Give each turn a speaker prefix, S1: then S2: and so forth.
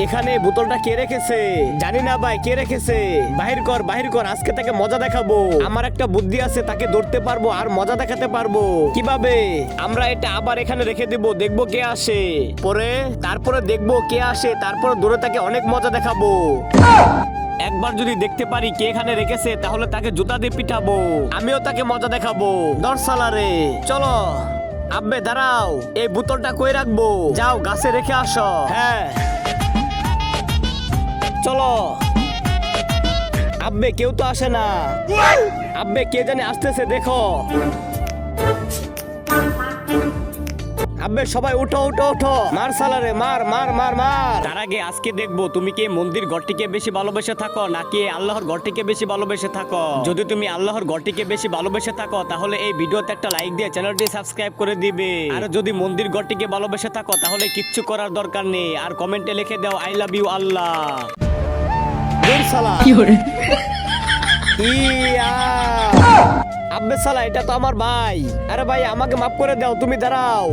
S1: এখানে বোতলটা কে রেখেছে? জানি না ভাই, কে রেখেছে? বাহির কর, বাহির কর, আজকে তাকে মজা দেখাবো। আমার একটা বুদ্ধি আছে, তাকে ধরতে পারবো আর মজা দেখাতে পারবো। কিভাবে? আমরা এটা আবার এখানে রেখে দিব, দেখবো কে আসে। তারপরে দেখবো কে আসে, তারপরে ধরে তাকে অনেক মজা দেখাবো। একবার যদি দেখতে পারি কে এখানে রেখেছে, তাহলে তাকে জুতা দিয়ে পিটাবো। আমিও তাকে মজা দেখাবো। দর্শালারে চলো। আব্বে দাঁড়াও, এই বোতলটা কই রাখবো? যাও গাছে রেখে আসো। হ্যাঁ চলো। আব্বে কেউ তো আসে না। আব্বে কে জানে আসতেছে, দেখো। আব্বে সবাই উঠো উঠো উঠো, মার সালারে, মার মার মার মার। তার আগে আজকে দেখবো তুমি কি মন্দির ঘরটিকে বেশি ভালোবেসে থাকো নাকি আল্লাহর ঘরটিকে বেশি ভালোবেসে থাকো। যদি তুমি আল্লাহর ঘরটিকে বেশি ভালোবেসে থাকো, তাহলে এই ভিডিওতে একটা লাইক দিয়ে চ্যানেলটি সাবস্ক্রাইব করে দিবে। আর যদি মন্দির ঘরটিকে ভালোবেসে থাকো, তাহলে কিচ্ছু করার দরকার নেই, আর কমেন্টে লিখে দাও আই লাভ ইউ আল্লাহ। ইয়া আব্বে সালা, এটা তো আমার ভাই। আরে ভাই আমাকে মাফ করে দাও, তুমি দাঁড়াও।